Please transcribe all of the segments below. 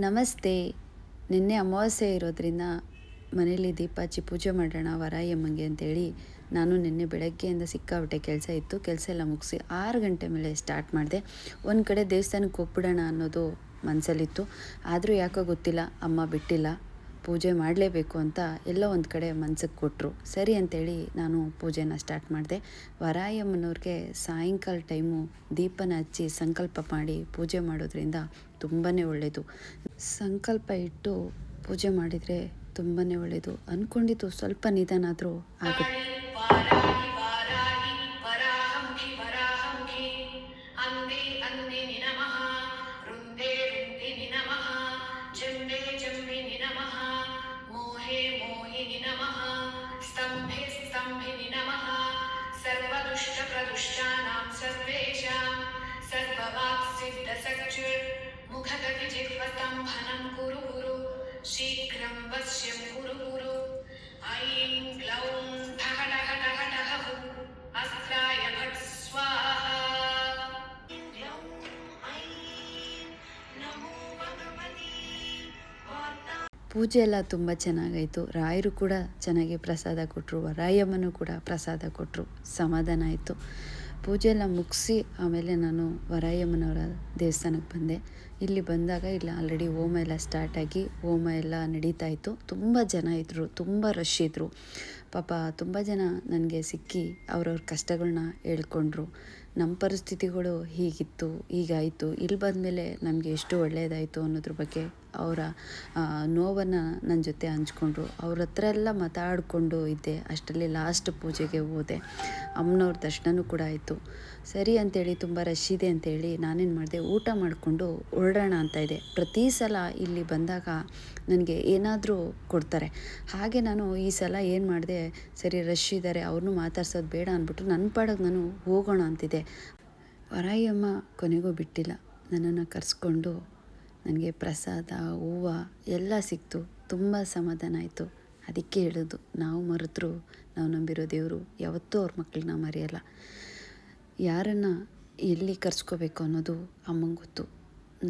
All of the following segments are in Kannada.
ನಮಸ್ತೆ. ನಿನ್ನೆ ಅಮಾವಾಸ್ಯೆ ಇರೋದ್ರಿಂದ ಮನೇಲಿ ದೀಪ ಹಚ್ಚಿ ಪೂಜೆ ಮಾಡೋಣ ವರಾಯಮ್ಮಂಗೆ ಅಂತೇಳಿ ನಾನು ನಿನ್ನೆ ಬೆಳಗ್ಗೆಯಿಂದ ಸಿಕ್ಕಾಪಟ್ಟೆ ಕೆಲಸ ಇತ್ತು. ಕೆಲಸ ಎಲ್ಲ ಮುಗಿಸಿ 6 ಗಂಟೆ ಮೇಲೆ ಸ್ಟಾರ್ಟ್ ಮಾಡಿದೆ. ಒಂದು ಕಡೆ ದೇವಸ್ಥಾನಕ್ಕೆ ಹೋಗ್ಬಿಡೋಣ ಅನ್ನೋದು ಮನಸ್ಸಲ್ಲಿತ್ತು. ಆದರೂ ಯಾಕೋ ಗೊತ್ತಿಲ್ಲ, ಅಮ್ಮ ಬಿಟ್ಟಿಲ್ಲ. ಪೂಜೆ ಮಾಡಲೇಬೇಕು ಅಂತ ಎಲ್ಲೋ ಒಂದು ಕಡೆ ಮನ್ಸಿಗೆ ಕೊಟ್ಟರು. ಸರಿ ಅಂತೇಳಿ ನಾನು ಪೂಜೆನ ಸ್ಟಾರ್ಟ್ ಮಾಡಿದೆ. ವರಾಯಮ್ಮನವ್ರಿಗೆ ಸಾಯಂಕಾಲ ಟೈಮು ದೀಪನ ಹಚ್ಚಿ ಸಂಕಲ್ಪ ಮಾಡಿ ಪೂಜೆ ಮಾಡೋದ್ರಿಂದ ತುಂಬಾ ಒಳ್ಳೆಯದು. ಸಂಕಲ್ಪ ಇಟ್ಟು ಪೂಜೆ ಮಾಡಿದರೆ ತುಂಬಾ ಒಳ್ಳೆಯದು. ಅಂದ್ಕೊಂಡಿದ್ದು ಸ್ವಲ್ಪ ನಿಧಾನ ಆದರೂ ಆಗುತ್ತೆ. सर्वदुष्टप्रदुष्टानां सर्वेषां सर्ववाक्सिद्धसच्चिर्मुखगतिजिह्वसंभनं कुरु गुरु शीघ्रं वश्यं कुरु गुरु ऐं ग्लौं ठः ठः ठः ठः हुं अस्त्राय फट् स्वाहा ग्लौं ऐं नमो भगवती वाता. ಪೂಜೆ ಎಲ್ಲ ತುಂಬ ಚೆನ್ನಾಗಾಯಿತು. ರಾಯರು ಕೂಡ ಚೆನ್ನಾಗಿ ಪ್ರಸಾದ ಕೊಟ್ಟರು, ವರಾಯಮ್ಮನೂ ಕೂಡ ಪ್ರಸಾದ ಕೊಟ್ಟರು. ಸಮಾಧಾನ ಆಯಿತು. ಪೂಜೆ ಎಲ್ಲ ಮುಗಿಸಿ ಆಮೇಲೆ ನಾನು ವರಾಯಮ್ಮನವರ ದೇವಸ್ಥಾನಕ್ಕೆ ಬಂದೆ. ಇಲ್ಲಿ ಬಂದಾಗ ಇಲ್ಲಿ ಆಲ್ರೆಡಿ ಹೋಮ ಎಲ್ಲ ಸ್ಟಾರ್ಟ್ ಆಗಿ ಹೋಮ ಎಲ್ಲ ನಡೀತಾ ಇತ್ತು. ತುಂಬ ಜನ ಇದ್ದರು, ತುಂಬ ರಶ್ ಇದ್ದರು. ಪಾಪ ತುಂಬ ಜನ ನನಗೆ ಸಿಕ್ಕಿ ಅವ್ರವ್ರ ಕಷ್ಟಗಳನ್ನ ಹೇಳ್ಕೊಂಡ್ರು. ನಮ್ಮ ಪರಿಸ್ಥಿತಿಗಳು ಹೀಗಿತ್ತು, ಹೀಗಾಯಿತು, ಇಲ್ಲಿ ಬಂದಮೇಲೆ ನಮಗೆ ಎಷ್ಟು ಒಳ್ಳೆಯದಾಯಿತು ಅನ್ನೋದ್ರ ಬಗ್ಗೆ ಅವರ ನೋವನ್ನು ನನ್ನ ಜೊತೆ ಹಂಚ್ಕೊಂಡ್ರು. ಅವ್ರ ಹತ್ರ ಎಲ್ಲ ಮಾತಾಡಿಕೊಂಡು ಇದ್ದೆ. ಅಷ್ಟರಲ್ಲಿ ಲಾಸ್ಟ್ ಪೂಜೆಗೆ ಹೋದೆ. ಅಮ್ಮನವ್ರ ದರ್ಶನವೂ ಕೂಡ ಆಯಿತು. ಸರಿ ಅಂತೇಳಿ ತುಂಬ ರಶ್ ಇದೆ ಅಂತೇಳಿ ನಾನೇನು ಮಾಡಿದೆ, ಊಟ ಮಾಡಿಕೊಂಡು ಹೊರಡೋಣ ಅಂತ ಇದೆ. ಪ್ರತಿ ಸಲ ಇಲ್ಲಿ ಬಂದಾಗ ನನಗೆ ಏನಾದರೂ ಕೊಡ್ತಾರೆ. ಹಾಗೆ ನಾನು ಈ ಸಲ ಏನು ಮಾಡಿದೆ, ಸರಿ ರಶ್ ಇದ್ದಾರೆ, ಅವ್ರನ್ನೂ ಮಾತಾಡ್ಸೋದು ಬೇಡ ಅಂದ್ಬಿಟ್ಟು ನನ್ನ ಪಾಡಿಗೆ ನಾನು ಹೋಗೋಣ ಅಂತಿದ್ದೆ. ವರಾಯಮ್ಮ ಕೊನೆಗೂ ಬಿಟ್ಟಿಲ್ಲ. ನನ್ನನ್ನು ಕರೆಸ್ಕೊಂಡು ನನಗೆ ಪ್ರಸಾದ, ಹೂವು ಎಲ್ಲ ಸಿಕ್ತು. ತುಂಬ ಸಮಾಧಾನ ಆಯಿತು. ಅದಕ್ಕೆ ಹೇಳೋದು, ನಾವು ಮರೆತರೂ ನಾವು ನಂಬಿರೋ ದೇವರು ಯಾವತ್ತೂ ಅವ್ರ ಮಕ್ಕಳನ್ನ ಮರೆಯಲ್ಲ. ಯಾರನ್ನು ಎಲ್ಲಿ ಕರೆಸ್ಕೋಬೇಕು ಅನ್ನೋದು ಅಮ್ಮಂಗೆ ಗೊತ್ತು.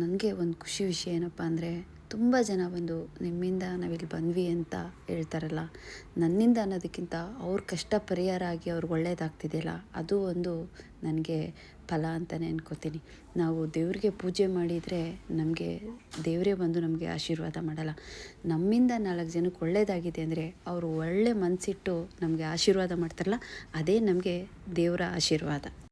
ನನಗೆ ಒಂದು ಖುಷಿ ವಿಷಯ ಏನಪ್ಪ ಅಂದರೆ, ತುಂಬ ಜನ ಬಂದು ನಿಮ್ಮಿಂದ ನಾವಿಲ್ಲಿ ಬಂದ್ವಿ ಅಂತ ಹೇಳ್ತಾರಲ್ಲ. ನನ್ನಿಂದ ಅನ್ನೋದಕ್ಕಿಂತ ಅವ್ರ ಕಷ್ಟ ಪರಿಹಾರ ಆಗಿ ಅವ್ರಿಗೆ ಒಳ್ಳೇದಾಗ್ತಿದೆಯಲ್ಲ, ಅದು ಒಂದು ನನಗೆ ಫಲ ಅಂತಲೇ ಅನ್ಕೋತೀನಿ. ನಾವು ದೇವ್ರಿಗೆ ಪೂಜೆ ಮಾಡಿದರೆ ನಮಗೆ ದೇವರೇ ಬಂದು ನಮಗೆ ಆಶೀರ್ವಾದ ಮಾಡಲ್ಲ. ನಮ್ಮಿಂದ 4 ಜನಕ್ಕೆ ಒಳ್ಳೆಯದಾಗಿದೆ ಅಂದರೆ ಅವರು ಒಳ್ಳೆ ಮನಸ್ಸಿಟ್ಟು ನಮಗೆ ಆಶೀರ್ವಾದ ಮಾಡ್ತಾರಲ್ಲ, ಅದೇ ನಮಗೆ ದೇವರ ಆಶೀರ್ವಾದ.